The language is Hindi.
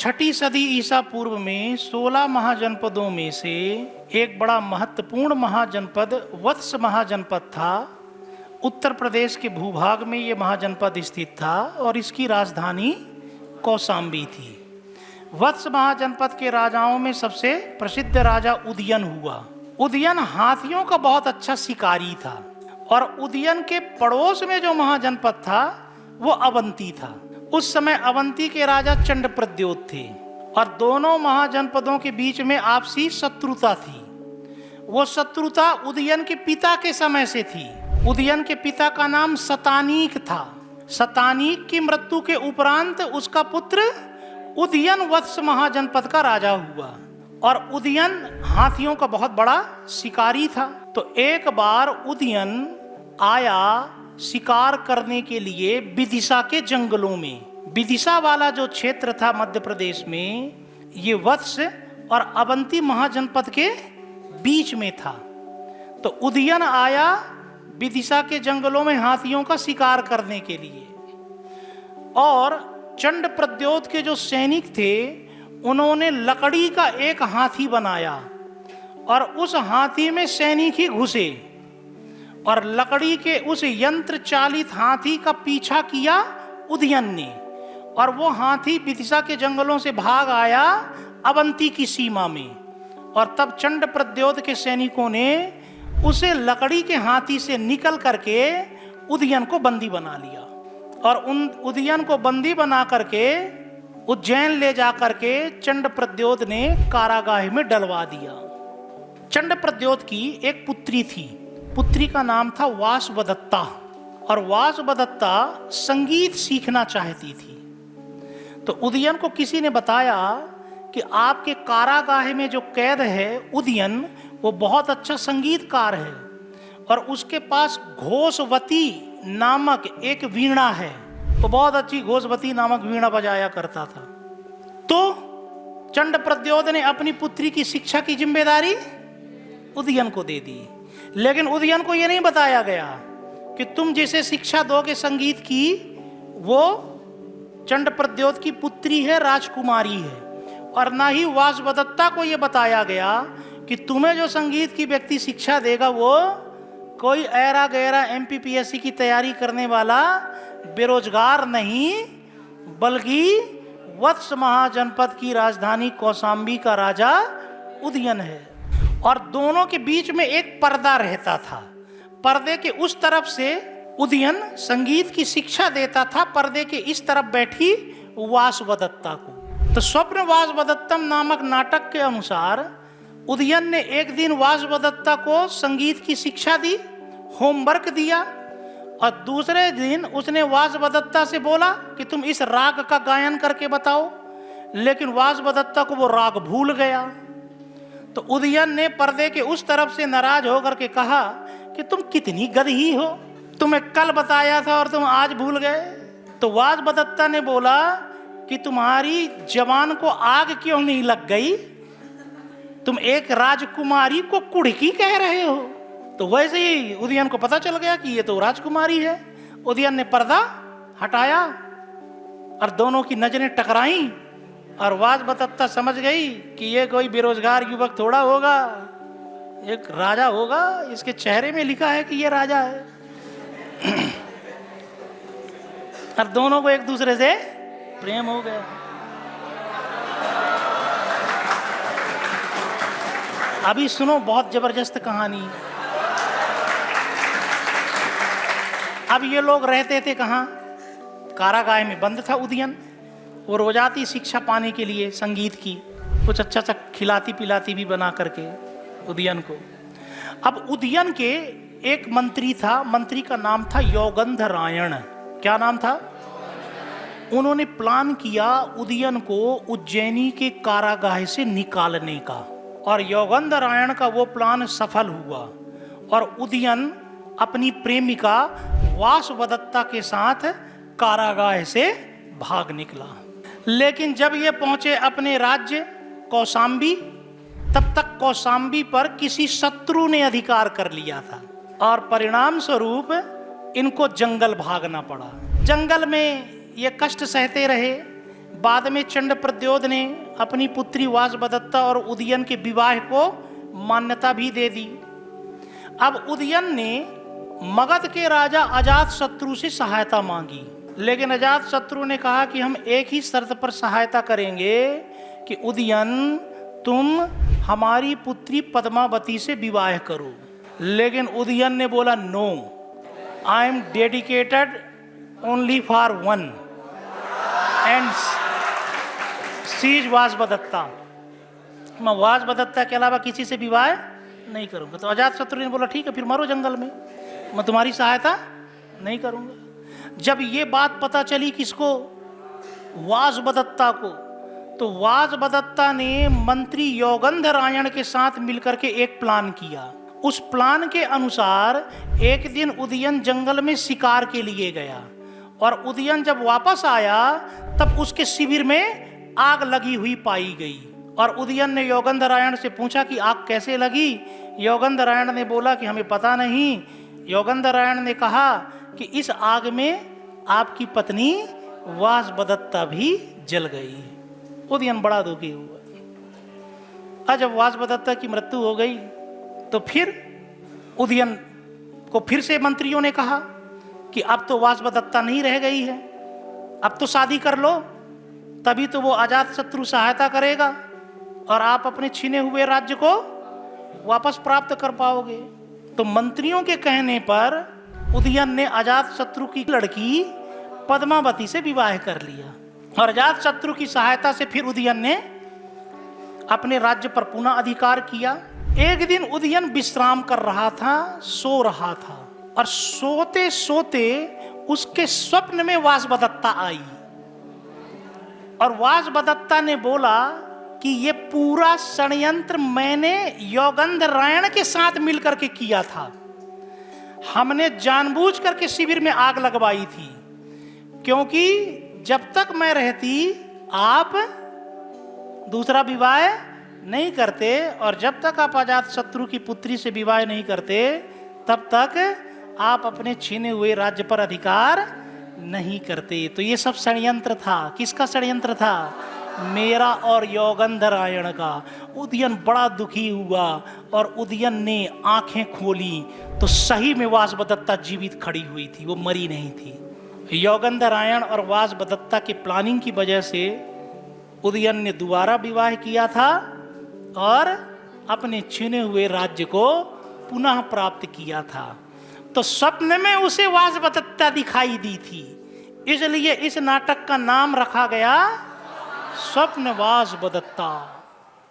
छठी सदी ईसा पूर्व में 16 महाजनपदों में से एक बड़ा महत्वपूर्ण महाजनपद वत्स महाजनपद था। उत्तर प्रदेश के भूभाग में ये महाजनपद स्थित था और इसकी राजधानी कौशाम्बी थी। वत्स महाजनपद के राजाओं में सबसे प्रसिद्ध राजा उदयन हुआ। उदयन हाथियों का बहुत अच्छा शिकारी था और उदयन के पड़ोस में जो महाजनपद था वो अवंती था। उस समय अवंती के राजा चंडप्रद्योत थे और दोनों महाजनपदों के बीच में आपसी शत्रुता थी। वो शत्रुता उदयन के पिता के समय से थी। उदयन के पिता का नाम शतानीक था। शतानीक की मृत्यु के उपरांत उसका पुत्र उदयन वत्स महाजनपद का राजा हुआ और उदयन हाथियों का बहुत बड़ा शिकारी था। तो एक बार उदयन आया शिकार करने के लिए विदिशा के जंगलों में। विदिशा वाला जो क्षेत्र था मध्य प्रदेश में, ये वत्स और अवंती महाजनपद के बीच में था। तो उदयन आया विदिशा के जंगलों में हाथियों का शिकार करने के लिए और चंडप्रद्योत के जो सैनिक थे उन्होंने लकड़ी का एक हाथी बनाया और उस हाथी में सैनिक ही घुसे और लकड़ी के उस यंत्र चालित हाथी का पीछा किया उदयन ने और वो हाथी विदिशा के जंगलों से भाग आया अवंती की सीमा में। और तब चंडप्रद्योत के सैनिकों ने उसे लकड़ी के हाथी से निकल करके उदयन को बंदी बना लिया और उन उदयन को बंदी बना करके उज्जैन ले जा करके चंडप्रद्योत ने कारागाह में डलवा दिया। चंडप्रद्योत की एक पुत्री थी। पुत्री का नाम था वासवदत्ता और वासवदत्ता संगीत सीखना चाहती थी। तो उदयन को किसी ने बताया कि आपके कारागाह में जो कैद है उदयन, वो बहुत अच्छा संगीतकार है और उसके पास घोषवती नामक एक वीणा है। वो बहुत अच्छी घोषवती नामक वीणा बजाया करता था। तो चंडप्रद्योत ने अपनी पुत्री की शिक्षा की जिम्मेदारी उदयन को दे दी, लेकिन उदयन को यह नहीं बताया गया कि तुम जिसे शिक्षा दोगे संगीत की, वो चंडप्रद्योत की पुत्री है, राजकुमारी है। और ना ही वासवदत्ता को यह बताया गया कि तुम्हें जो संगीत की व्यक्ति शिक्षा देगा वो कोई ऐरा गैरा एमपीपीएससी की तैयारी करने वाला बेरोजगार नहीं, बल्कि वत्स महाजनपद की राजधानी कौशाम्बी का राजा उदयन है। और दोनों के बीच में एक पर्दा रहता था। पर्दे के उस तरफ से उदयन संगीत की शिक्षा देता था, पर्दे के इस तरफ बैठी वासवदत्ता को। तो स्वप्न वासवदत्तम नामक नाटक के अनुसार उदयन ने एक दिन वासवदत्ता को संगीत की शिक्षा दी, होमवर्क दिया और दूसरे दिन उसने वासवदत्ता से बोला कि तुम इस राग का गायन करके बताओ, लेकिन वासवदत्ता को वो राग भूल गया। तो उदयन ने पर्दे के उस तरफ से नाराज होकर के कहा कि तुम कितनी गधी हो, तुम्हें कल बताया था और तुम आज भूल गए। तो वासवदत्ता ने बोला कि तुम्हारी जवान को आग क्यों नहीं लग गई, तुम एक राजकुमारी को कुड़की कह रहे हो। तो वैसे ही उदयन को पता चल गया कि ये तो राजकुमारी है। उदयन ने पर्दा हटाया और दोनों की नजरें टकराईं और वासवदत्ता समझ गई कि ये कोई बेरोजगार युवक थोड़ा होगा, एक राजा होगा, इसके चेहरे में लिखा है कि ये राजा है। और दोनों को एक दूसरे से प्रेम हो गया। अभी सुनो बहुत जबरदस्त कहानी। अब ये लोग रहते थे कहाँ? कारागाह में बंद था उदयन। वो रोजाती शिक्षा पाने के लिए संगीत की कुछ अच्छा सा खिलाती पिलाती भी बना करके उदयन को। अब उदयन के एक मंत्री था, मंत्री का नाम था योगंधरायण। क्या नाम था? उन्होंने प्लान किया उदयन को उज्जैनी के कारागाह से निकालने का और योगंधरायण का वो प्लान सफल हुआ और उदयन अपनी प्रेमिका वासवदत्ता के साथ कारागाह से भाग निकला। लेकिन जब ये पहुंचे अपने राज्य कौशाम्बी, तब तक कौशाम्बी पर किसी शत्रु ने अधिकार कर लिया था और परिणाम स्वरूप इनको जंगल भागना पड़ा। जंगल में ये कष्ट सहते रहे, बाद में चंड प्रद्योत ने अपनी पुत्री वासवदत्ता और उदयन के विवाह को मान्यता भी दे दी। अब उदयन ने मगध के राजा अजातशत्रु से सहायता मांगी, लेकिन अजातशत्रु ने कहा कि हम एक ही शर्त पर सहायता करेंगे कि उदयन तुम हमारी पुत्री पद्मावती से विवाह करो। लेकिन उदयन ने बोला no, I am dedicated only for one and she is Vasavadatta, मैं वासवदत्ता के अलावा किसी से विवाह नहीं करूंगा। तो अजातशत्रु ने बोला ठीक है, फिर मरो जंगल में, मैं तुम्हारी सहायता नहीं करूंगा। जब ये बात पता चली किसको, वासवदत्ता को, तो वासवदत्ता ने मंत्री योगंधरायण के साथ मिलकर के एक प्लान किया। उस प्लान के अनुसार एक दिन उदयन जंगल में शिकार के लिए गया और उदयन जब वापस आया तब उसके शिविर में आग लगी हुई पाई गई। और उदयन ने योगंधरायण से पूछा कि आग कैसे लगी। योगंधरायण ने बोला कि हमें पता नहीं। योगंधरायण ने कहा कि इस आग में आपकी पत्नी वासवदत्ता भी जल गई। उदयन बड़ा दुखी हुआ। और जब वासवदत्ता की मृत्यु हो गई तो फिर उदयन को फिर से मंत्रियों ने कहा कि अब तो वासवदत्ता नहीं रह गई है, अब तो शादी कर लो, तभी तो वो अजातशत्रु सहायता करेगा और आप अपने छीने हुए राज्य को वापस प्राप्त कर पाओगे। तो मंत्रियों के कहने पर उदयन ने अजातशत्रु की लड़की पद्मावती से विवाह कर लिया और अजातशत्रु की सहायता से फिर उदयन ने अपने राज्य पर पुनः अधिकार किया। एक दिन उदयन विश्राम कर रहा था, सो रहा था, और सोते सोते उसके स्वप्न में वासवदत्ता आई और वासवदत्ता ने बोला कि ये पूरा षड्यंत्र मैंने योगंधरायण के साथ मिलकर के किया था। हमने जानबूझ करके शिविर में आग लगवाई थी, क्योंकि जब तक मैं रहती आप दूसरा विवाह नहीं करते और जब तक आप अजातशत्रु की पुत्री से विवाह नहीं करते तब तक आप अपने छीने हुए राज्य पर अधिकार नहीं करते। तो ये सब षड्यंत्र था। किसका षड्यंत्र था? मेरा और योगंधरायण का। उदयन बड़ा दुखी हुआ और उदयन ने आंखें खोली तो सही में वासवदत्ता जीवित खड़ी हुई थी, वो मरी नहीं थी। योगंधरायण और वासवदत्ता के प्लानिंग की वजह से उदयन ने दोबारा विवाह किया था और अपने छीने हुए राज्य को पुनः प्राप्त किया था। तो स्वप्न में उसे वासवदत्ता दिखाई दी थी, इसलिए इस नाटक का नाम रखा गया स्वप्न वासवदत्ता।